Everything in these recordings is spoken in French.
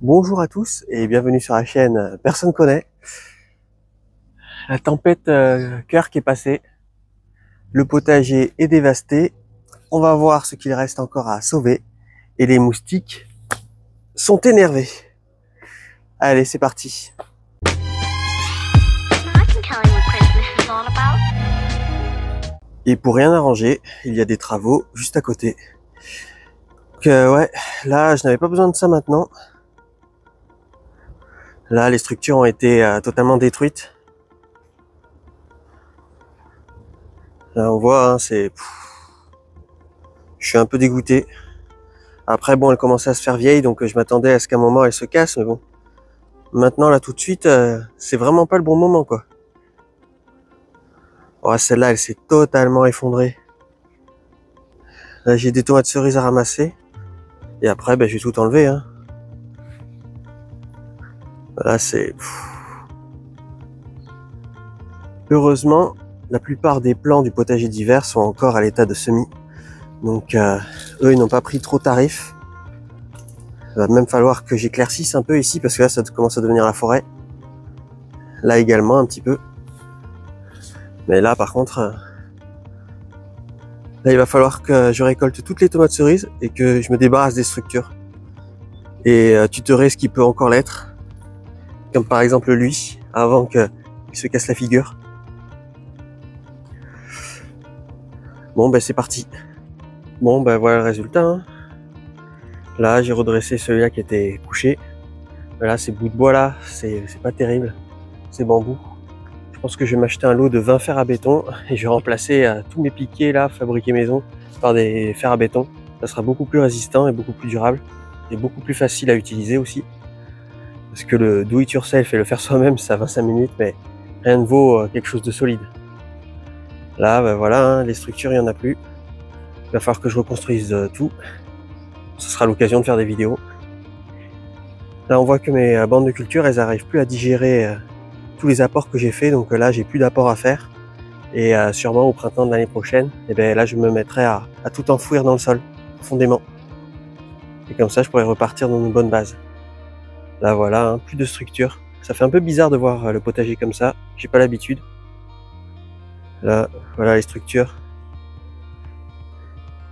Bonjour à tous et bienvenue sur la chaîne Personne connaît. La tempête cœur qui est passée, le potager est dévasté, on va voir ce qu'il reste encore à sauver et les moustiques sont énervés. Allez, c'est parti. Et pour rien arranger, il y a des travaux juste à côté. Donc ouais, là je n'avais pas besoin de ça maintenant. Là les structures ont été totalement détruites. Là on voit, hein, je suis un peu dégoûté. Après bon, elle commençait à se faire vieille, donc je m'attendais à ce qu'à un moment elle se casse, mais bon. Maintenant là tout de suite, c'est vraiment pas le bon moment quoi. Oh, celle-là elle s'est totalement effondrée. Là j'ai des tomates cerises à ramasser. Et après ben, je vais tout enlever. Hein. Là c'est... Heureusement, la plupart des plants du potager d'hiver sont encore à l'état de semis. Donc eux ils n'ont pas pris trop tarif. Il va même falloir que j'éclaircisse un peu ici parce que là ça commence à devenir la forêt. Là également un petit peu. Mais là par contre, là il va falloir que je récolte toutes les tomates cerises et que je me débarrasse des structures. Et tutorer ce qui peut encore l'être. Comme par exemple lui, avant qu'il se casse la figure. Bon ben c'est parti. Bon ben voilà le résultat. Hein. Là j'ai redressé celui-là qui était couché. Là ces bouts de bois là, c'est pas terrible. C'est bambou. Je pense que je vais m'acheter un lot de 20 fers à béton et je vais remplacer tous mes piquets là, fabriqués maison, par des fers à béton. Ça sera beaucoup plus résistant et beaucoup plus durable. Et beaucoup plus facile à utiliser aussi. Parce que le do it yourself et le faire soi-même, ça 25 minutes, mais rien ne vaut quelque chose de solide. Là, ben voilà, hein, les structures, il n'y en a plus. Il va falloir que je reconstruise tout. Ce sera l'occasion de faire des vidéos. Là, on voit que mes bandes de culture, elles n'arrivent plus à digérer tous les apports que j'ai fait. Donc là, j'ai plus d'apports à faire. Et sûrement au printemps de l'année prochaine, et ben là, je me mettrai à tout enfouir dans le sol, profondément. Et comme ça, je pourrais repartir dans une bonne base. Là, voilà, hein, plus de structure. Ça fait un peu bizarre de voir le potager comme ça. J'ai pas l'habitude. Là, voilà les structures.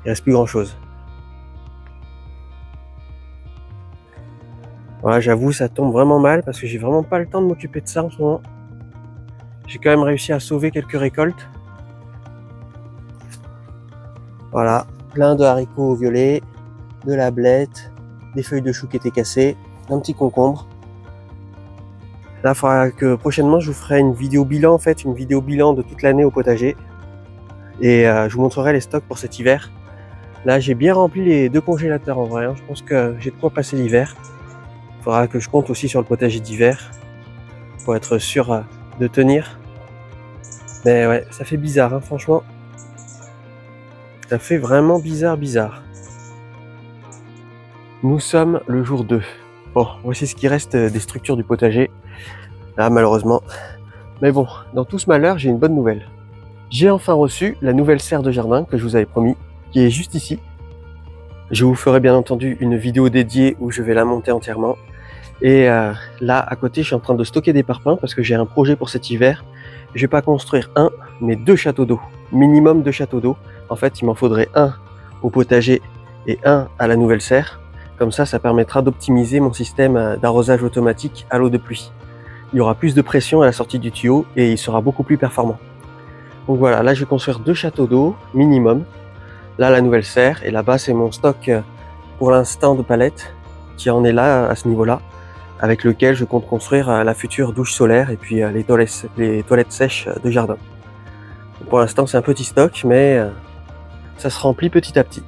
Il reste plus grand chose. Voilà, j'avoue, ça tombe vraiment mal parce que j'ai vraiment pas le temps de m'occuper de ça en ce moment. J'ai quand même réussi à sauver quelques récoltes. Voilà, plein de haricots violets, de la blette, des feuilles de chou qui étaient cassées, un petit concombre. Là, il faudra que prochainement je vous ferai une vidéo bilan en fait, une vidéo bilan de toute l'année au potager. Et je vous montrerai les stocks pour cet hiver. Là, j'ai bien rempli les 2 congélateurs en vrai. Hein. Je pense que j'ai de quoi passer l'hiver. Il faudra que je compte aussi sur le potager d'hiver pour être sûr de tenir. Mais ouais, ça fait bizarre, hein, franchement. Ça fait vraiment bizarre. Nous sommes le jour 2. Bon, voici ce qui reste des structures du potager. Là, malheureusement. Mais bon, dans tout ce malheur, j'ai une bonne nouvelle. J'ai enfin reçu la nouvelle serre de jardin que je vous avais promis, qui est juste ici. Je vous ferai bien entendu une vidéo dédiée où je vais la monter entièrement. Et là, à côté, je suis en train de stocker des parpaings parce que j'ai un projet pour cet hiver. Je vais pas construire un, mais 2 châteaux d'eau. Minimum 2 châteaux d'eau. En fait, il m'en faudrait un au potager et un à la nouvelle serre. Comme ça, ça permettra d'optimiser mon système d'arrosage automatique à l'eau de pluie. Il y aura plus de pression à la sortie du tuyau et il sera beaucoup plus performant. Donc voilà, là je vais construire 2 châteaux d'eau minimum. Là la nouvelle serre et là-bas c'est mon stock pour l'instant de palettes qui en est là à ce niveau-là, avec lequel je compte construire la future douche solaire et puis les toilettes sèches de jardin. Donc pour l'instant c'est un petit stock mais ça se remplit petit à petit.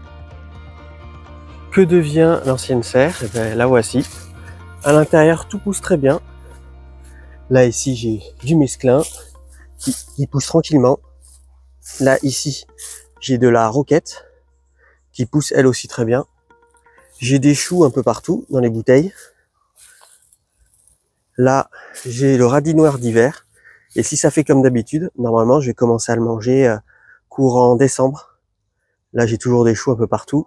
Que devient l'ancienne serre? Et bien, la voici. À l'intérieur tout pousse très bien. Là ici j'ai du mesclun qui pousse tranquillement. Là ici j'ai de la roquette qui pousse elle aussi très bien. J'ai des choux un peu partout dans les bouteilles. Là j'ai le radis noir d'hiver. Et si ça fait comme d'habitude, normalement je vais commencer à le manger courant décembre. Là j'ai toujours des choux un peu partout.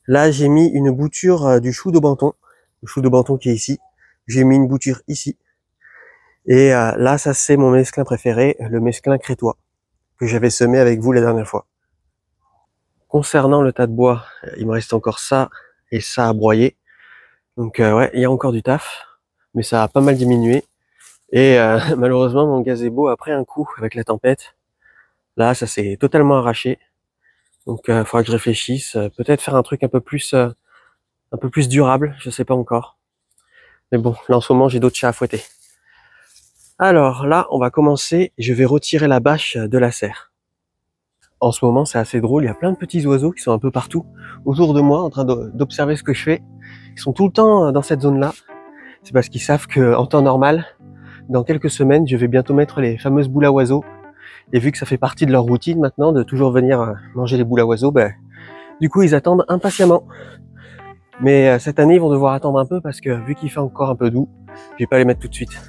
Là j'ai mis une bouture du chou d'Aubenton le chou de Banton qui est ici. J'ai mis une bouture ici. Et là, ça c'est mon mesclin préféré, le mesclin crétois, que j'avais semé avec vous la dernière fois. Concernant le tas de bois, il me reste encore ça et ça à broyer. Donc ouais, il y a encore du taf, mais ça a pas mal diminué. Et malheureusement, mon gazebo a pris un coup avec la tempête. Là, ça s'est totalement arraché. Donc il faudra que je réfléchisse. Peut-être faire un truc un peu plus durable, je sais pas encore. Mais bon, là en ce moment, j'ai d'autres chats à fouetter. Alors là, on va commencer. Je vais retirer la bâche de la serre. En ce moment, c'est assez drôle. Il y a plein de petits oiseaux qui sont un peu partout autour de moi, en train d'observer ce que je fais. Ils sont tout le temps dans cette zone-là. C'est parce qu'ils savent que en temps normal, dans quelques semaines, je vais bientôt mettre les fameuses boules à oiseaux. Et vu que ça fait partie de leur routine maintenant, de toujours venir manger les boules à oiseaux, ben, du coup, ils attendent impatiemment. Mais cette année, ils vont devoir attendre un peu parce que vu qu'il fait encore un peu doux, je vais pas les mettre tout de suite.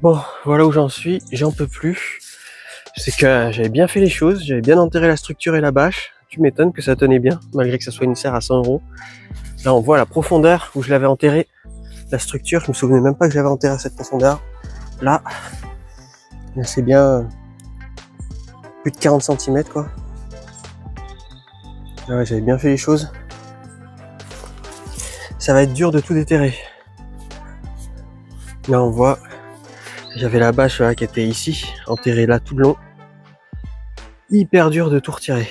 Bon, voilà où j'en suis, j'en peux plus. C'est que j'avais bien fait les choses, j'avais bien enterré la structure et la bâche. Tu m'étonnes que ça tenait bien, malgré que ça soit une serre à 100 €. Là, on voit la profondeur où je l'avais enterré. La structure, je me souvenais même pas que j'avais enterré à cette profondeur. Là, c'est bien plus de 40 cm quoi. Là, ouais, j'avais bien fait les choses. Ça va être dur de tout déterrer. Là, on voit, j'avais la bâche là, qui était ici, enterrée là tout le long. Hyper dur de tout retirer.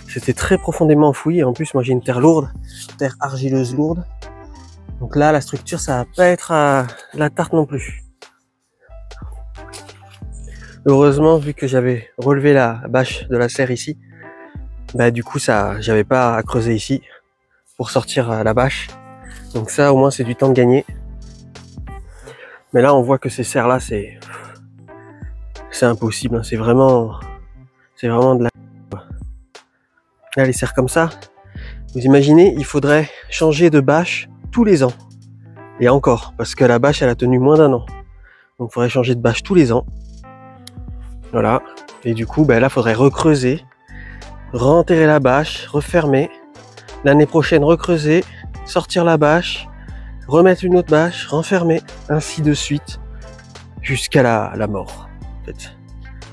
C'était très profondément enfoui. Et en plus, moi j'ai une terre lourde, terre argileuse lourde. Donc là, la structure, ça va pas être à la tarte non plus. Heureusement, vu que j'avais relevé la bâche de la serre ici, bah du coup, ça, j'avais pas à creuser ici pour sortir la bâche. Donc ça, au moins, c'est du temps de gagner. Mais là, on voit que ces serres-là, c'est impossible. Hein. C'est vraiment de la... Là, les serres comme ça, vous imaginez, il faudrait changer de bâche tous les ans. Et encore, parce que la bâche, elle a tenu moins d'1 an. Donc, il faudrait changer de bâche tous les ans. Voilà. Et du coup, ben là, il faudrait recreuser, renterrer la bâche, refermer. L'année prochaine, recreuser, sortir la bâche, remettre une autre bâche, renfermer, ainsi de suite, jusqu'à la mort. En fait,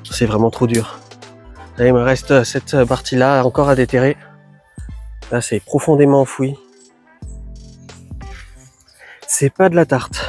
c'est vraiment trop dur. Là, il me reste cette partie-là encore à déterrer. Là, c'est profondément enfoui. C'est pas de la tarte.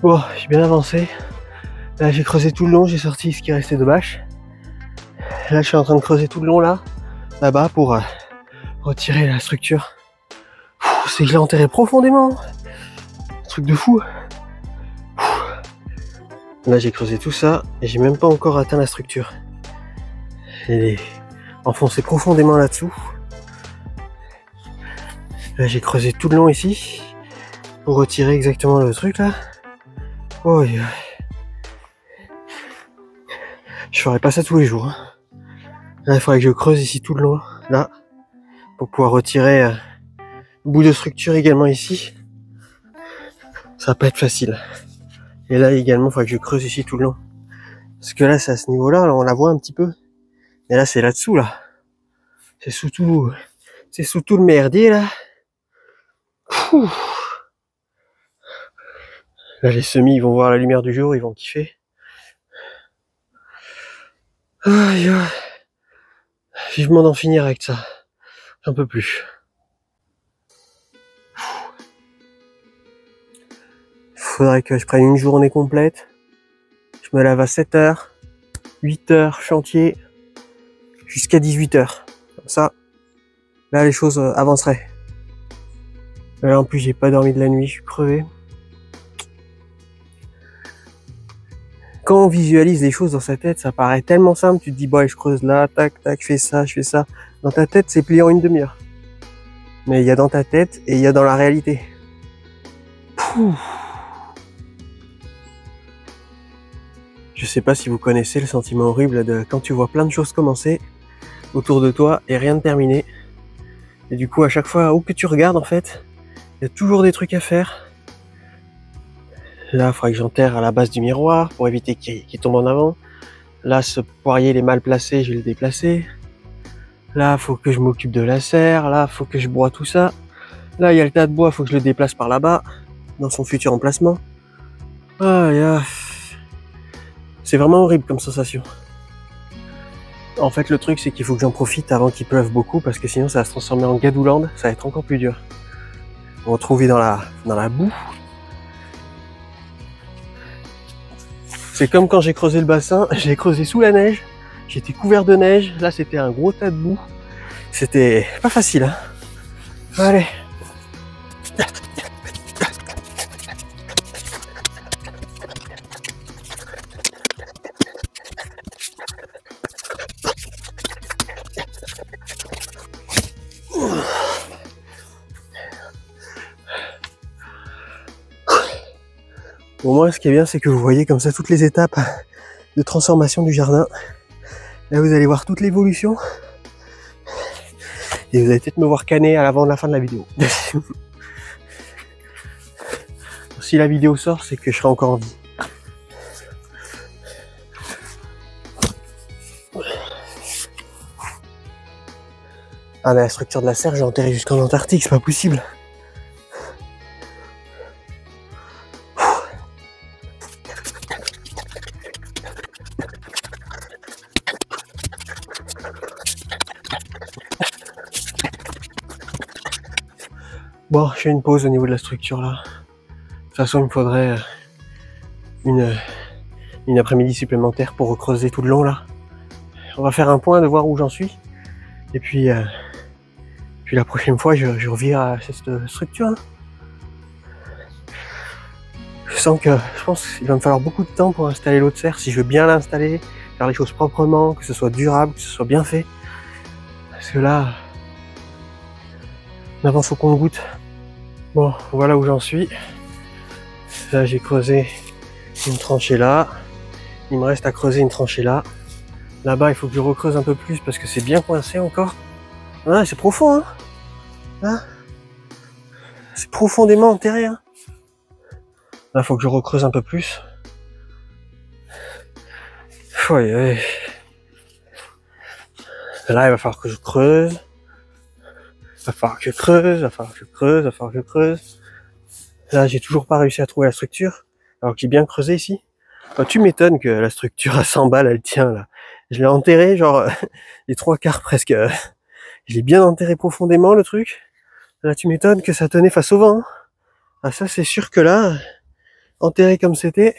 Bon, j'ai bien avancé. Là, j'ai creusé tout le long, j'ai sorti ce qui restait de bâche. Là, je suis en train de creuser tout le long là-bas pour retirer la structure. C'est que je l'ai enterré profondément. Un truc de fou. Là, j'ai creusé tout ça et j'ai même pas encore atteint la structure. Elle est enfoncée profondément là-dessous. Là, j'ai creusé tout le long ici pour retirer exactement le truc là. Oh, je ferai pas ça tous les jours. Hein. Là, il faudrait que je creuse ici tout le long, là, pour pouvoir retirer le bout de structure également ici. Ça va pas être facile. Et là également, il faudrait que je creuse ici tout le long. Parce que là, c'est à ce niveau-là, on la voit un petit peu. Et là, c'est là-dessous, là. C'est sous tout le merdier, là. Ouh. Là, les semis, ils vont voir la lumière du jour, ils vont kiffer. Aïe, vivement d'en finir avec ça. J'en peux plus. Faudrait que je prenne une journée complète. Je me lève à 7h, 8h chantier, jusqu'à 18h. Comme ça, là les choses avanceraient. Là en plus j'ai pas dormi de la nuit, je suis crevé. Quand on visualise les choses dans sa tête, ça paraît tellement simple, tu te dis bah je creuse là, tac, tac, je fais ça. Dans ta tête, c'est plié en une demi-heure. Mais il y a dans ta tête et il y a dans la réalité. Pouh. Je sais pas si vous connaissez le sentiment horrible de quand tu vois plein de choses commencer autour de toi et rien de terminé. Et du coup, à chaque fois où que tu regardes, en fait, il y a toujours des trucs à faire. Là, il faudrait que j'enterre à la base du miroir pour éviter qu'il tombe en avant. Là, ce poirier il est mal placé, je vais le déplacer. Là, faut que je m'occupe de la serre. Là, faut que je broie tout ça. Là, il y a le tas de bois, faut que je le déplace par là-bas, dans son futur emplacement. C'est vraiment horrible comme sensation. En fait, le truc, c'est qu'il faut que j'en profite avant qu'il pleuve beaucoup, parce que sinon, ça va se transformer en Gadouland, ça va être encore plus dur. On va retrouver dans la boue. C'est comme quand j'ai creusé le bassin, j'ai creusé sous la neige, j'étais couvert de neige, là c'était un gros tas de boue. C'était pas facile, hein. Allez. Au moins, ce qui est bien, c'est que vous voyez comme ça toutes les étapes de transformation du jardin. Là, vous allez voir toute l'évolution. Et vous allez peut-être me voir canner à l'avant de la fin de la vidéo. Si la vidéo sort, c'est que je serai encore en vie. Ah, mais la structure de la serre, j'ai enterré jusqu'en Antarctique, c'est pas possible. Bon, je fais une pause au niveau de la structure là. De toute façon, il me faudrait une après-midi supplémentaire pour recreuser tout le long là. On va faire un point de voir où j'en suis. Et puis la prochaine fois, je reviens à cette structure. Hein. Je pense qu'il va me falloir beaucoup de temps pour installer l'autre serre, si je veux bien l'installer, faire les choses proprement, que ce soit durable, que ce soit bien fait. Parce que là, on avance au compte-gouttes. Bon, voilà où j'en suis. Là, j'ai creusé une tranchée là. Il me reste à creuser une tranchée là. Là-bas, il faut que je recreuse un peu plus parce que c'est bien coincé encore. Ah, c'est profond, hein, hein. C'est profondément enterré, hein. Là, il faut que je recreuse un peu plus. Ouais. Là, il va falloir que je creuse. Il va falloir que je creuse. Là, j'ai toujours pas réussi à trouver la structure. Alors que j'ai bien creusé ici. Enfin, tu m'étonnes que la structure à 100 balles, elle tient là. Je l'ai enterré, genre, les 3/4 presque. Je l'ai bien enterré profondément, le truc. Là, tu m'étonnes que ça tenait face au vent. Hein. Ah, ça, c'est sûr que là, enterré comme c'était.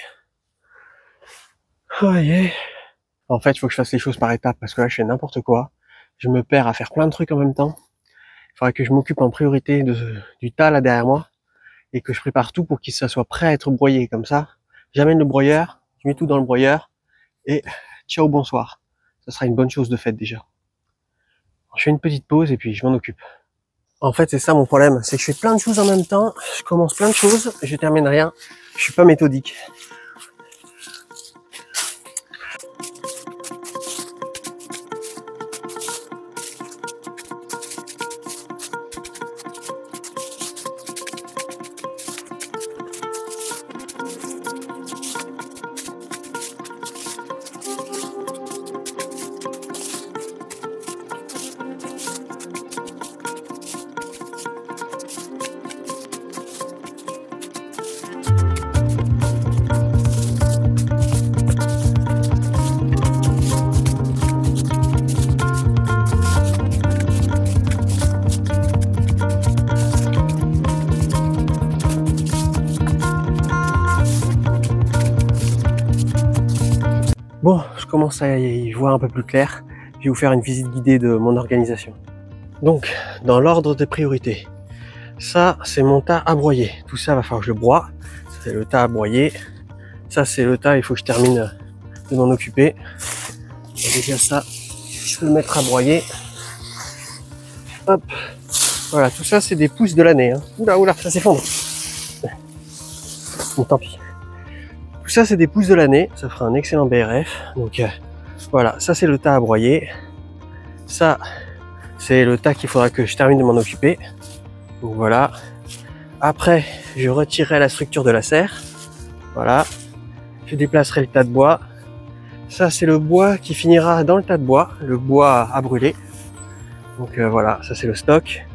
Oh, yeah. En fait, il faut que je fasse les choses par étapes parce que là, je fais n'importe quoi. Je me perds à faire plein de trucs en même temps. Il faudrait que je m'occupe en priorité du tas là derrière moi et que je prépare tout pour qu'il soit prêt à être broyé. Comme ça, j'amène le broyeur, je mets tout dans le broyeur et ciao, bonsoir. Ça sera une bonne chose de faite déjà. Je fais une petite pause et puis je m'en occupe. En fait, c'est ça mon problème, c'est que je fais plein de choses en même temps, je commence plein de choses, je termine rien, je suis pas méthodique. Bon, je commence à y voir un peu plus clair. Je vais vous faire une visite guidée de mon organisation. Donc, dans l'ordre des priorités, ça c'est mon tas à broyer. Tout ça va falloir que je broie. C'est le tas à broyer. Ça c'est le tas, il faut que je termine de m'en occuper. Et déjà ça, je peux le mettre à broyer. Hop. Voilà, tout ça c'est des pousses de l'année. Hein. Oula, oula, ça s'effondre. Bon, tant pis. Tout ça c'est des pousses de l'année. Ça fera un excellent BRF. Donc voilà, ça c'est le tas à broyer. Ça, c'est le tas qu'il faudra que je termine de m'en occuper. Donc voilà. Après, je retirerai la structure de la serre. Voilà. Je déplacerai le tas de bois. Ça, c'est le bois qui finira dans le tas de bois. Le bois à brûler. Donc voilà, ça c'est le stock.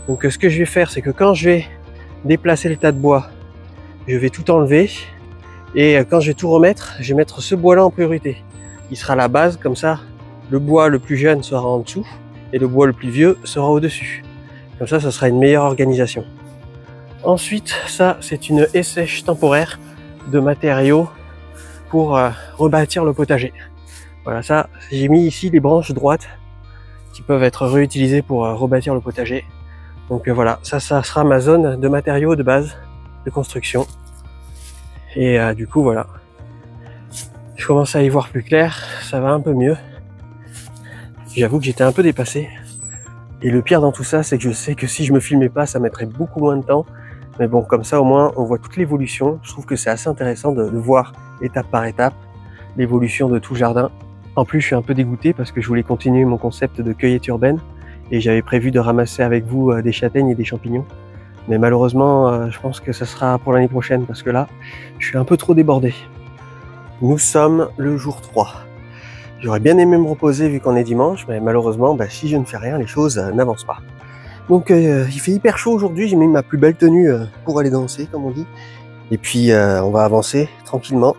Donc ce que je vais faire, c'est que quand je vais déplacer le tas de bois, je vais tout enlever. Et quand je vais tout remettre, je vais mettre ce bois-là en priorité. Il sera la base, comme ça, le bois le plus jeune sera en dessous. Et le bois le plus vieux sera au-dessus. Comme ça, ça sera une meilleure organisation. Ensuite, ça, c'est une essèche temporaire de matériaux pour rebâtir le potager. Voilà, ça, j'ai mis ici les branches droites qui peuvent être réutilisées pour rebâtir le potager. Donc voilà, ça sera ma zone de matériaux de base de construction. Et du coup, voilà. Je commence à y voir plus clair, ça va un peu mieux. J'avoue que j'étais un peu dépassé. Et le pire dans tout ça, c'est que je sais que si je me filmais pas, ça mettrait beaucoup moins de temps. Mais bon, comme ça, au moins, on voit toute l'évolution. Je trouve que c'est assez intéressant de voir étape par étape l'évolution de tout le jardin. En plus, je suis un peu dégoûté parce que je voulais continuer mon concept de cueillette urbaine et j'avais prévu de ramasser avec vous des châtaignes et des champignons. Mais malheureusement, je pense que ça sera pour l'année prochaine parce que là, je suis un peu trop débordé. Nous sommes le jour 3. J'aurais bien aimé me reposer vu qu'on est dimanche, mais malheureusement, si je ne fais rien, les choses n'avancent pas. Donc il fait hyper chaud aujourd'hui, j'ai mis ma plus belle tenue pour aller danser, comme on dit. Et puis on va avancer tranquillement.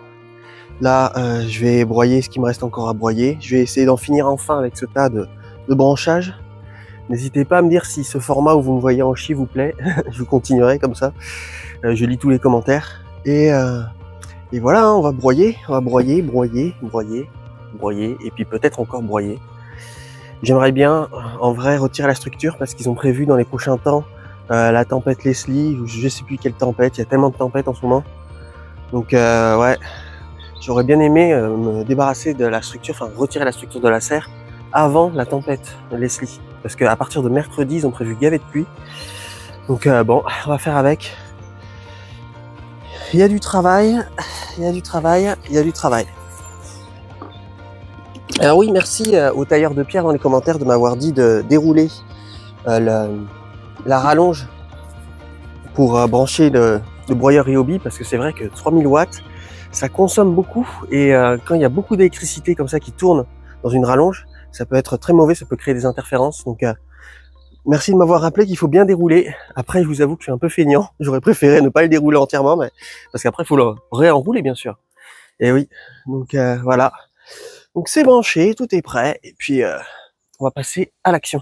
Là, je vais broyer ce qui me reste encore à broyer. Je vais essayer d'en finir enfin avec ce tas de branchage. N'hésitez pas à me dire si ce format où vous me voyez en chi vous plaît. Je continuerai comme ça. Je lis tous les commentaires. Et voilà, hein, on va broyer, broyer, et puis peut-être encore broyer. J'aimerais bien, en vrai, retirer la structure parce qu'ils ont prévu dans les prochains temps la tempête Leslie, ou je sais plus quelle tempête, il y a tellement de tempêtes en ce moment. Donc ouais, j'aurais bien aimé me débarrasser de la structure, enfin retirer la structure de la serre avant la tempête Leslie. Parce qu'à partir de mercredi, ils ont prévu gavé de pluie. Donc bon, on va faire avec. Il y a du travail, il y a du travail, il y a du travail. Alors oui, merci au tailleur de pierre dans les commentaires de m'avoir dit de dérouler la rallonge pour brancher le broyeur Ryobi, parce que c'est vrai que 3000 watts, ça consomme beaucoup et quand il y a beaucoup d'électricité comme ça qui tourne dans une rallonge, ça peut être très mauvais, ça peut créer des interférences. Donc merci de m'avoir rappelé qu'il faut bien dérouler. Après, je vous avoue que je suis un peu feignant, j'aurais préféré ne pas le dérouler entièrement, mais parce qu'après il faut le réenrouler bien sûr. Et oui, donc voilà. Donc c'est branché, tout est prêt, et puis on va passer à l'action.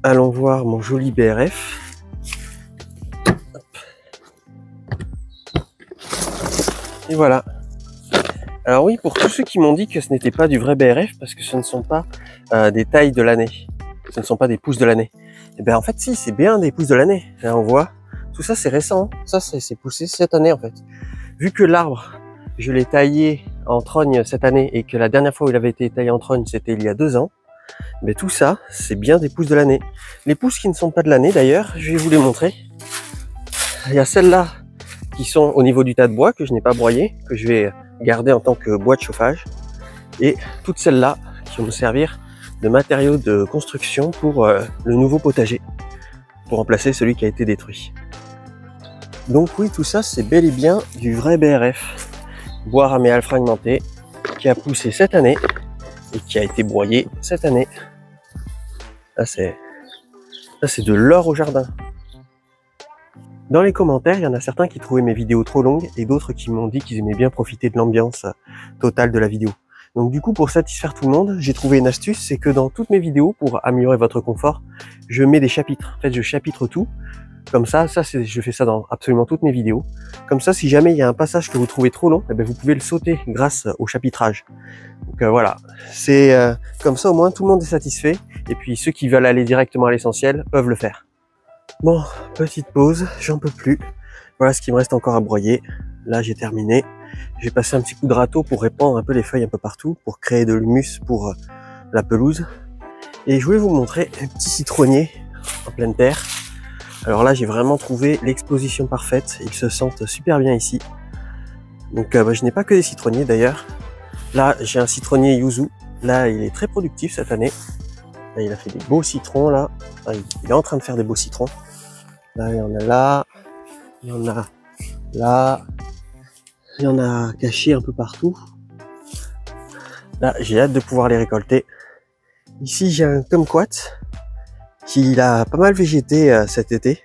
Allons voir mon joli BRF. Et voilà. Alors oui, pour tous ceux qui m'ont dit que ce n'était pas du vrai BRF, parce que ce ne sont pas des tailles de l'année, ce ne sont pas des pousses de l'année. Et bien en fait si, c'est bien des pousses de l'année. Là on voit, tout ça c'est récent, ça c'est poussé cette année en fait. Vu que l'arbre, je l'ai taillé en trogne cette année et que la dernière fois où il avait été taillé en trogne c'était il y a 2 ans, mais tout ça, c'est bien des pousses de l'année. Les pousses qui ne sont pas de l'année d'ailleurs, je vais vous les montrer. Il y a celles-là qui sont au niveau du tas de bois que je n'ai pas broyé, que je vais garder en tant que bois de chauffage. Et toutes celles-là qui vont me servir de matériaux de construction pour le nouveau potager, pour remplacer celui qui a été détruit. Donc oui, tout ça, c'est bel et bien du vrai BRF. Bois raméal fragmenté, qui a poussé cette année et qui a été broyé cette année. Là, c'est de l'or au jardin. Dans les commentaires, il y en a certains qui trouvaient mes vidéos trop longues et d'autres qui m'ont dit qu'ils aimaient bien profiter de l'ambiance totale de la vidéo. Donc du coup, pour satisfaire tout le monde, j'ai trouvé une astuce, c'est que dans toutes mes vidéos, pour améliorer votre confort, je mets des chapitres. En fait, je chapitre tout. Comme ça, je fais ça dans absolument toutes mes vidéos. Comme ça, si jamais il y a un passage que vous trouvez trop long, eh bien, vous pouvez le sauter grâce au chapitrage. Donc voilà, c'est comme ça au moins tout le monde est satisfait. Et puis ceux qui veulent aller directement à l'essentiel peuvent le faire. Bon, petite pause, j'en peux plus. Voilà ce qui me reste encore à broyer. Là, j'ai terminé. J'ai passé un petit coup de râteau pour répandre un peu les feuilles un peu partout, pour créer de l'humus pour la pelouse. Et je voulais vous montrer un petit citronnier en pleine terre. Alors là, j'ai vraiment trouvé l'exposition parfaite. Ils se sentent super bien ici. Donc je n'ai pas que des citronniers d'ailleurs. Là, j'ai un citronnier yuzu. Là, il est très productif cette année. Là, il a fait des beaux citrons là. Il est en train de faire des beaux citrons. Là, il y en a là. Il y en a là. Il y en a caché un peu partout. Là, j'ai hâte de pouvoir les récolter. Ici, j'ai un kumquat qui a pas mal végété cet été.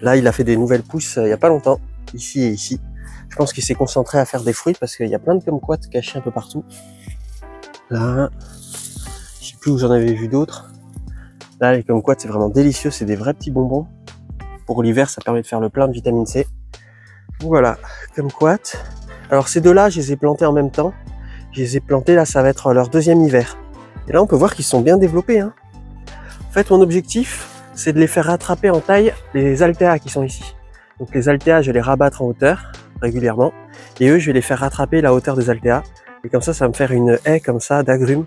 Là, il a fait des nouvelles pousses il y a pas longtemps, ici et ici. Je pense qu'il s'est concentré à faire des fruits parce qu'il y a plein de kumquats cachés un peu partout. Là, je sais plus où j'en avais vu d'autres. Là, les kumquats, c'est vraiment délicieux, c'est des vrais petits bonbons. Pour l'hiver, ça permet de faire le plein de vitamine C. Voilà, kumquat. Alors ces deux-là, je les ai plantés en même temps. Je les ai plantés, là, ça va être leur deuxième hiver. Et là, on peut voir qu'ils sont bien développés. Hein. En fait, mon objectif, c'est de les faire rattraper en taille les altéas qui sont ici. Donc les altéas, je vais les rabattre en hauteur régulièrement. Et eux, je vais les faire rattraper la hauteur des altéas. Et comme ça va me faire une haie comme ça d'agrumes.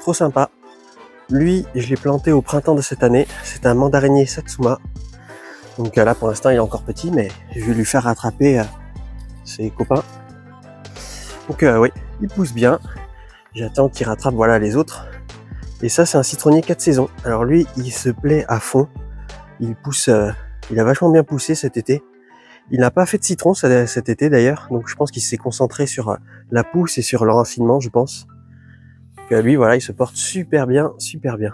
Trop sympa. Lui, je l'ai planté au printemps de cette année. C'est un mandarinier Satsuma. Donc là, pour l'instant, il est encore petit, mais je vais lui faire rattraper ses copains. Donc oui, il pousse bien. J'attends qu'il rattrape voilà les autres. Et ça, c'est un citronnier 4 saisons. Alors lui, il se plaît à fond. Il pousse, il a vachement bien poussé cet été. Il n'a pas fait de citron cet été d'ailleurs. Donc je pense qu'il s'est concentré sur la pousse et sur l'enracinement, je pense. Donc lui, voilà, il se porte super bien, super bien.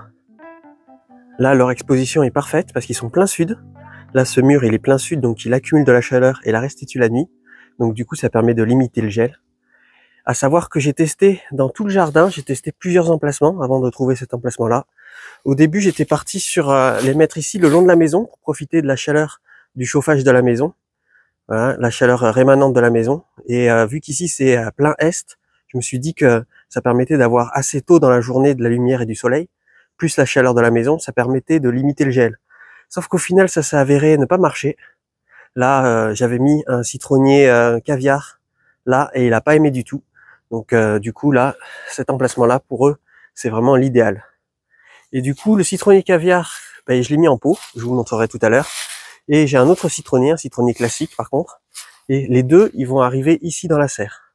Là, leur exposition est parfaite parce qu'ils sont plein sud. Là, ce mur, il est plein sud, donc il accumule de la chaleur et la restitue la nuit. Donc du coup, ça permet de limiter le gel. À savoir que j'ai testé dans tout le jardin, j'ai testé plusieurs emplacements avant de trouver cet emplacement-là. Au début, j'étais parti sur les mettre ici le long de la maison pour profiter de la chaleur du chauffage de la maison. Voilà, la chaleur rémanente de la maison. Et vu qu'ici c'est plein est, je me suis dit que ça permettait d'avoir assez tôt dans la journée de la lumière et du soleil, plus la chaleur de la maison, ça permettait de limiter le gel. Sauf qu'au final, ça s'est avéré ne pas marcher. Là, j'avais mis un citronnier caviar là et il a pas aimé du tout. Donc du coup là, cet emplacement-là pour eux, c'est vraiment l'idéal. Et du coup, le citronnier caviar, je l'ai mis en pot, je vous montrerai tout à l'heure. Et j'ai un autre citronnier, un citronnier classique par contre. Et les deux, ils vont arriver ici dans la serre.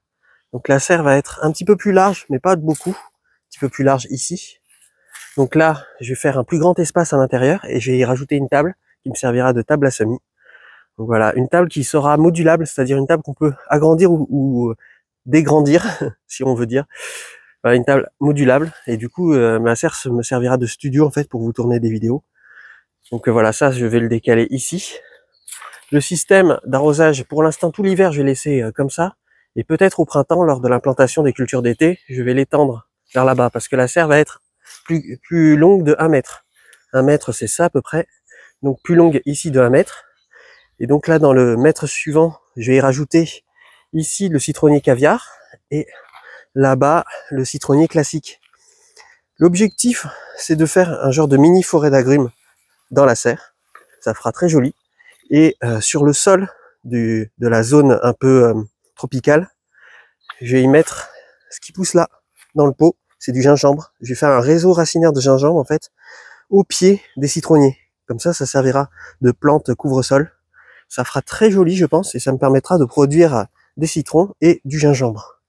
Donc la serre va être un petit peu plus large, mais pas de beaucoup. Un petit peu plus large ici. Donc là, je vais faire un plus grand espace à l'intérieur et je vais y rajouter une table qui me servira de table à semis. Donc voilà, une table qui sera modulable, c'est-à-dire une table qu'on peut agrandir ou dégrandir, si on veut dire. Voilà, une table modulable. Et du coup, ma serre me servira de studio en fait pour vous tourner des vidéos. Donc voilà, ça, je vais le décaler ici. Le système d'arrosage, pour l'instant, tout l'hiver, je vais laisser comme ça. Et peut-être au printemps, lors de l'implantation des cultures d'été, je vais l'étendre vers là-bas parce que la serre va être plus longue de 1 mètre. 1 mètre, c'est ça à peu près. Donc plus longue ici de 1 mètre. Et donc là, dans le mètre suivant, je vais y rajouter ici le citronnier caviar et là-bas le citronnier classique. L'objectif, c'est de faire un genre de mini forêt d'agrumes dans la serre. Ça fera très joli. Et sur le sol de la zone un peu tropicale, je vais y mettre ce qui pousse là, dans le pot. C'est du gingembre. Je vais faire un réseau racinaire de gingembre, en fait, au pied des citronniers. Comme ça, ça servira de plante couvre-sol. Ça fera très joli, je pense, et ça me permettra de produire des citrons et du gingembre.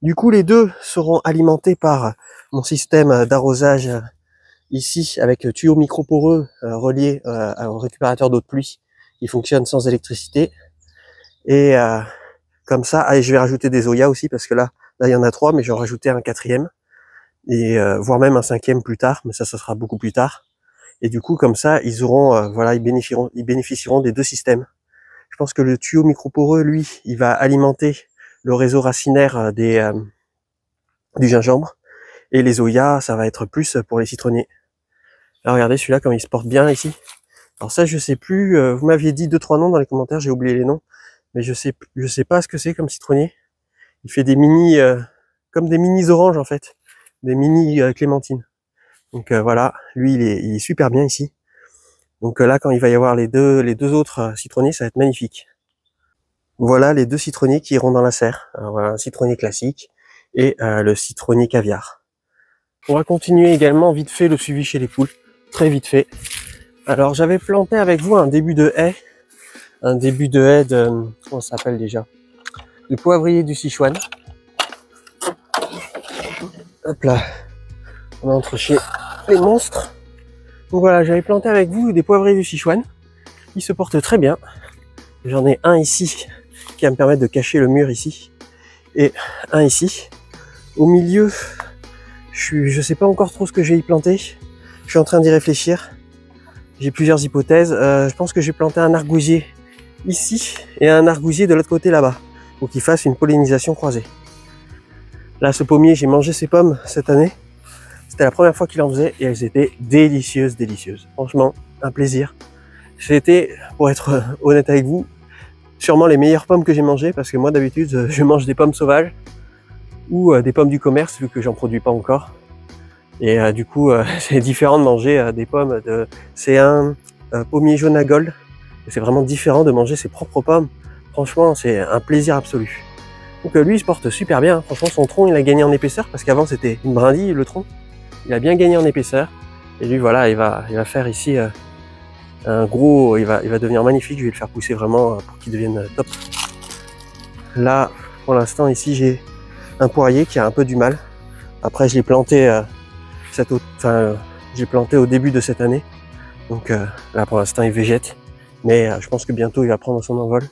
Du coup, les deux seront alimentés par mon système d'arrosage ici, avec tuyaux microporeux reliés au récupérateur d'eau de pluie qui fonctionne sans électricité. Et comme ça, allez, je vais rajouter des Zoya aussi, parce que là il y en a 3, mais je vais en rajouter un 4e. et voire même un 5e plus tard, mais ça sera beaucoup plus tard. Et du coup, comme ça, ils auront, voilà, ils bénéficieront des deux systèmes. Je pense que le tuyau microporeux, lui, il va alimenter le réseau racinaire du gingembre, et les Oya, ça va être plus pour les citronniers. Alors regardez celui-là, comme il se porte bien ici. Alors ça, je sais plus, vous m'aviez dit 2-3 noms dans les commentaires, j'ai oublié les noms, mais je sais pas ce que c'est comme citronnier. Il fait des mini, comme des mini oranges en fait, des mini clémentines. Donc voilà, lui il est super bien ici. Donc là, quand il va y avoir les deux autres citronniers, ça va être magnifique. Voilà les deux citronniers qui iront dans la serre. Alors, voilà, un citronnier classique et le citronnier caviar. On va continuer également vite fait le suivi chez les poules, très vite fait. Alors j'avais planté avec vous un début de haie de, comment ça s'appelle déjà, le poivrier du Sichuan. Hop là, on entre chez les monstres. Donc voilà, j'avais planté avec vous des poivriers du Sichuan. Ils se portent très bien. J'en ai un ici qui va me permettre de cacher le mur ici, et un ici. Au milieu, je sais pas encore trop ce que je vais y planter. Je suis en train d'y réfléchir. J'ai plusieurs hypothèses. Je pense que j'ai planté un argousier ici et un argousier de l'autre côté là-bas, pour qu'il fasse une pollinisation croisée. Là, ce pommier, j'ai mangé ses pommes cette année. C'était la première fois qu'il en faisait et elles étaient délicieuses, délicieuses. Franchement, un plaisir. C'était, pour être honnête avec vous, sûrement les meilleures pommes que j'ai mangées, parce que moi d'habitude, je mange des pommes sauvages ou des pommes du commerce, vu que j'en produis pas encore. Et du coup, c'est différent de manger des pommes de... C'est un pommier jaune à gold. Et c'est vraiment différent de manger ses propres pommes. Franchement, c'est un plaisir absolu. Donc lui, il se porte super bien. Franchement, son tronc, il a gagné en épaisseur, parce qu'avant, c'était une brindille, le tronc. Il a bien gagné en épaisseur. Et lui, voilà, il va faire ici un gros... Il va devenir magnifique. Je vais le faire pousser vraiment pour qu'il devienne top. Là, pour l'instant, ici, j'ai un poirier qui a un peu du mal. Après, je l'ai planté... j'ai planté au début de cette année. Donc là, pour l'instant, il végète. Mais je pense que bientôt, il va prendre son envol.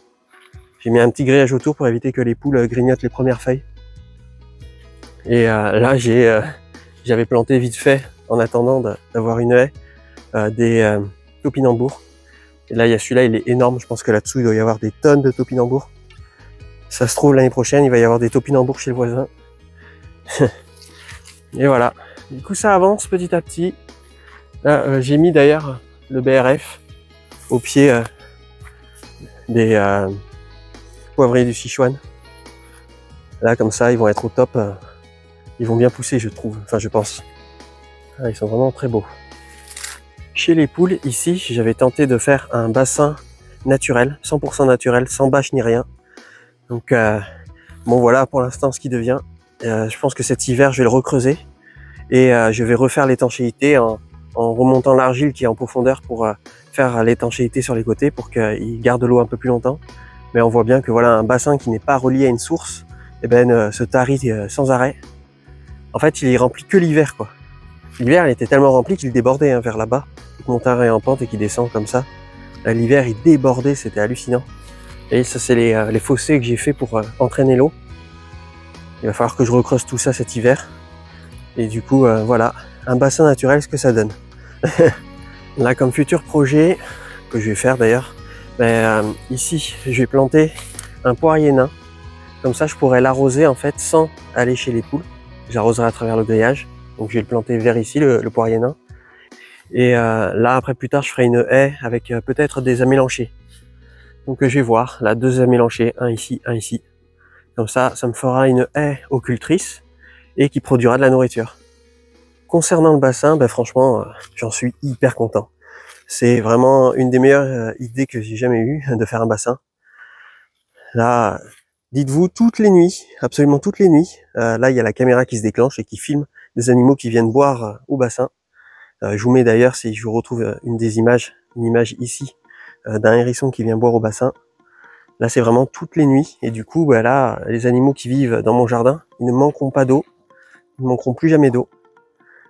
J'ai mis un petit grillage autour pour éviter que les poules grignotent les premières feuilles. Et là, j'avais planté vite fait, en attendant d'avoir une haie, des topinambours. Et là, il y a celui-là, il est énorme. Je pense que là-dessous, il doit y avoir des tonnes de topinambours. Ça se trouve, l'année prochaine, il va y avoir des topinambours chez le voisin. Et voilà. Du coup, ça avance petit à petit. Là, j'ai mis d'ailleurs le BRF au pied des poivriers du Sichuan. Là, comme ça, ils vont être au top. Ils vont bien pousser, je trouve. Enfin, je pense. Ah, ils sont vraiment très beaux. Chez les poules, ici, j'avais tenté de faire un bassin naturel, 100% naturel, sans bâche ni rien. Donc, bon, voilà pour l'instant ce qui devient. Je pense que cet hiver, je vais le recreuser. Et je vais refaire l'étanchéité en remontant l'argile qui est en profondeur pour faire l'étanchéité sur les côtés pour qu'il garde l'eau un peu plus longtemps. Mais on voit bien que voilà, un bassin qui n'est pas relié à une source, eh ben, se tarit sans arrêt. En fait, il est rempli que l'hiver, quoi. L'hiver, il était tellement rempli qu'il débordait vers là-bas. Il monte un rayon en pente et qui descend comme ça. L'hiver, il débordait, c'était hallucinant. Et ça, c'est les fossés que j'ai fait pour entraîner l'eau. Il va falloir que je recreuse tout ça cet hiver. Et du coup, voilà, un bassin naturel, ce que ça donne. Là, comme futur projet, que je vais faire d'ailleurs, ici, je vais planter un poirier nain. Comme ça, je pourrais l'arroser en fait sans aller chez les poules. J'arroserai à travers le grillage. Donc, je vais le planter vers ici, le poirier nain. Et là, après, plus tard, je ferai une haie avec peut-être des amélanchés. Donc, je vais voir. Là, 2 amélanchés, un ici, un ici. Comme ça, ça me fera une haie occultrice et qui produira de la nourriture. Concernant le bassin, franchement, j'en suis hyper content. C'est vraiment une des meilleures idées que j'ai jamais eues, de faire un bassin. Là, dites-vous, toutes les nuits, absolument toutes les nuits, là, il y a la caméra qui se déclenche et qui filme des animaux qui viennent boire au bassin. Je vous mets d'ailleurs, si je vous retrouve une image ici, d'un hérisson qui vient boire au bassin. Là, c'est vraiment toutes les nuits. Et du coup, là, les animaux qui vivent dans mon jardin, ils ne manqueront pas d'eau. Ils ne manqueront plus jamais d'eau.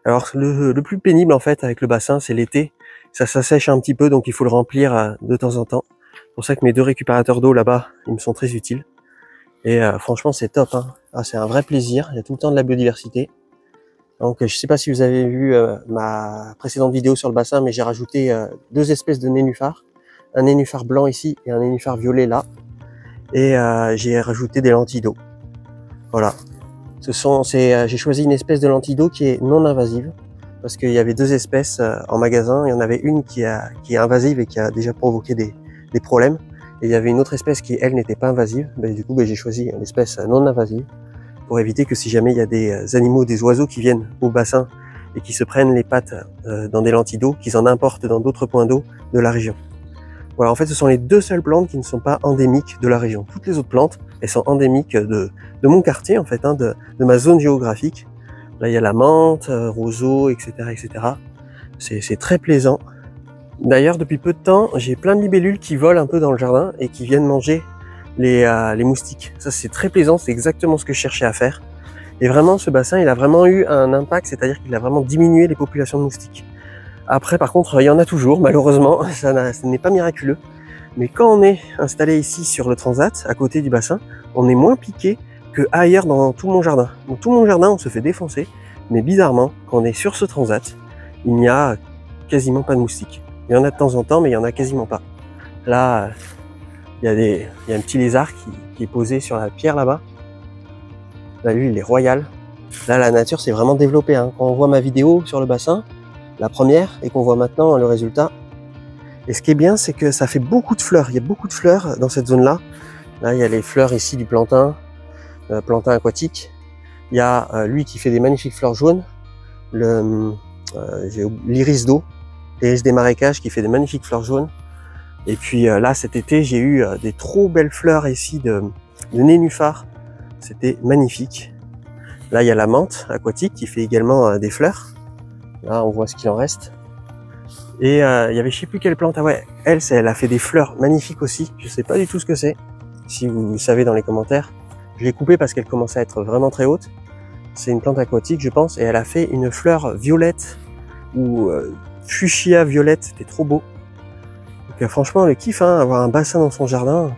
Alors, le plus pénible, en fait, avec le bassin, c'est l'été. Ça s'assèche un petit peu, donc il faut le remplir de temps en temps. C'est pour ça que mes 2 récupérateurs d'eau, là-bas, ils me sont très utiles. Et franchement, c'est top, hein. Ah, c'est un vrai plaisir. Il y a tout le temps de la biodiversité. Donc je ne sais pas si vous avez vu ma précédente vidéo sur le bassin, mais j'ai rajouté 2 espèces de nénuphars. Un nénuphar blanc ici et un nénuphar violet là. Et j'ai rajouté des lentilles d'eau. Voilà. J'ai choisi une espèce de lentille d'eau qui est non invasive. Parce qu'il y avait 2 espèces en magasin. Il y en avait une qui est invasive et qui a déjà provoqué des problèmes. Et il y avait une autre espèce qui, elle, n'était pas invasive. Du coup, j'ai choisi une espèce non invasive pour éviter que si jamais il y a des animaux, des oiseaux qui viennent au bassin et qui se prennent les pattes dans des lentilles d'eau, qu'ils en importent dans d'autres points d'eau de la région. Voilà, en fait, ce sont les 2 seules plantes qui ne sont pas endémiques de la région. Toutes les autres plantes, elles sont endémiques de mon quartier, en fait, de ma zone géographique. Là, il y a la menthe, roseau, etc., etc. C'est très plaisant. D'ailleurs, depuis peu de temps, j'ai plein de libellules qui volent un peu dans le jardin et qui viennent manger les moustiques. Ça, c'est très plaisant, c'est exactement ce que je cherchais à faire. Et vraiment, ce bassin, il a vraiment eu un impact, c'est-à-dire qu'il a vraiment diminué les populations de moustiques. Après, par contre, il y en a toujours, malheureusement, ça n'est pas miraculeux. Mais quand on est installé ici sur le transat, à côté du bassin, on est moins piqué que ailleurs dans tout mon jardin. Dans tout mon jardin, on se fait défoncer, mais bizarrement, quand on est sur ce transat, il n'y a quasiment pas de moustiques. Il y en a de temps en temps, mais il n'y en a quasiment pas. Là, il y a un petit lézard qui est posé sur la pierre là-bas. Là, lui, il est royal. Là, la nature s'est vraiment développée. Hein. Quand on voit ma vidéo sur le bassin, la première, et qu'on voit maintenant le résultat. Et ce qui est bien, c'est que ça fait beaucoup de fleurs. Il y a beaucoup de fleurs dans cette zone-là. Là, il y a les fleurs ici du plantain aquatique. Il y a lui qui fait des magnifiques fleurs jaunes. L'iris d'eau, l'iris des marécages qui fait des magnifiques fleurs jaunes. Et puis là, cet été, j'ai eu des trop belles fleurs ici de nénuphars. C'était magnifique. Là, il y a la menthe aquatique qui fait également des fleurs. Là, on voit ce qu'il en reste. Et il y avait je sais plus quelle plante. Ah ouais, elle a fait des fleurs magnifiques aussi. Je sais pas du tout ce que c'est. Si vous savez dans les commentaires. Je l'ai coupée parce qu'elle commençait à être vraiment très haute. C'est une plante aquatique, je pense. Et elle a fait une fleur violette ou fuchsia violette. C'était trop beau. Donc franchement, le kiff, hein, avoir un bassin dans son jardin.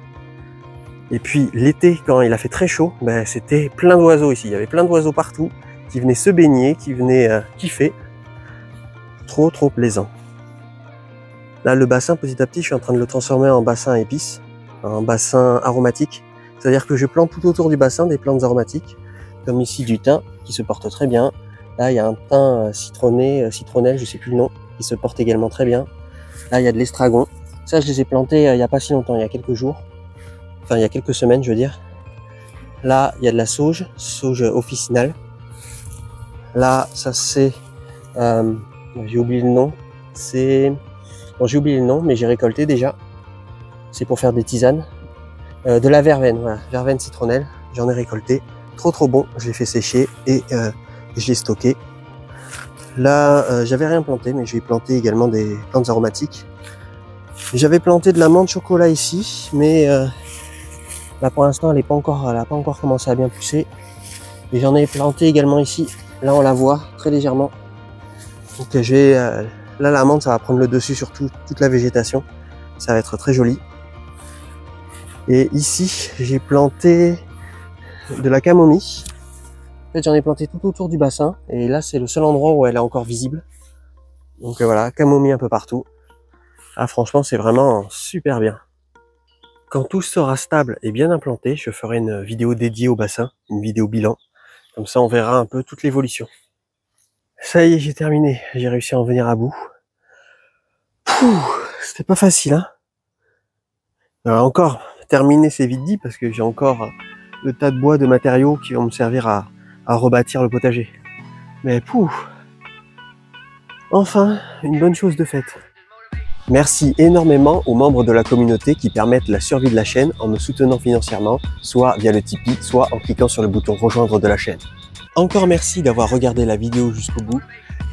Et puis l'été, quand il a fait très chaud, c'était plein d'oiseaux ici. Il y avait plein d'oiseaux partout qui venaient se baigner, qui venaient kiffer. Trop plaisant. Là, le bassin, petit à petit, je suis en train de le transformer en bassin à épices, en bassin aromatique. C'est-à-dire que je plante tout autour du bassin des plantes aromatiques, comme ici du thym, qui se porte très bien. Là, il y a un thym citronnelle, je sais plus le nom, qui se porte également très bien. Là, il y a de l'estragon. Ça, je les ai plantés il y a pas si longtemps, il y a quelques jours. Enfin, il y a quelques semaines, je veux dire. Là, il y a de la sauge officinale. Là, ça c'est... j'ai oublié le nom. Bon, j'ai oublié le nom, mais j'ai récolté déjà. C'est pour faire des tisanes. De la verveine, voilà, verveine citronnelle. J'en ai récolté. Trop bon. Je l'ai fait sécher et je l'ai stocké. Là, j'avais rien planté, mais j'ai planté également des plantes aromatiques. J'avais planté de la menthe chocolat ici, mais là pour l'instant, elle n'a pas encore commencé à bien pousser. Et j'en ai planté également ici. Là, on la voit très légèrement. Donc là, la menthe, ça va prendre le dessus sur toute la végétation. Ça va être très joli. Et ici, j'ai planté de la camomille. En fait, j'en ai planté tout autour du bassin. Et là, c'est le seul endroit où elle est encore visible. Donc voilà, camomille un peu partout. Ah, franchement, c'est vraiment super bien. Quand tout sera stable et bien implanté, je ferai une vidéo dédiée au bassin, une vidéo bilan. Comme ça, on verra un peu toute l'évolution. Ça y est, j'ai terminé. J'ai réussi à en venir à bout. C'était pas facile, hein. Alors encore, terminer, c'est vite dit parce que j'ai encore le tas de bois, de matériaux qui vont me servir à rebâtir le potager. Mais enfin, une bonne chose de faite. Merci énormément aux membres de la communauté qui permettent la survie de la chaîne en me soutenant financièrement, soit via le Tipeee, soit en cliquant sur le bouton rejoindre de la chaîne. Encore merci d'avoir regardé la vidéo jusqu'au bout.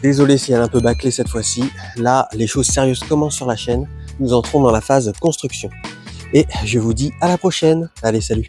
Désolé si elle est un peu bâclée cette fois-ci. Là, les choses sérieuses commencent sur la chaîne. Nous entrons dans la phase construction. Et je vous dis à la prochaine. Allez, salut!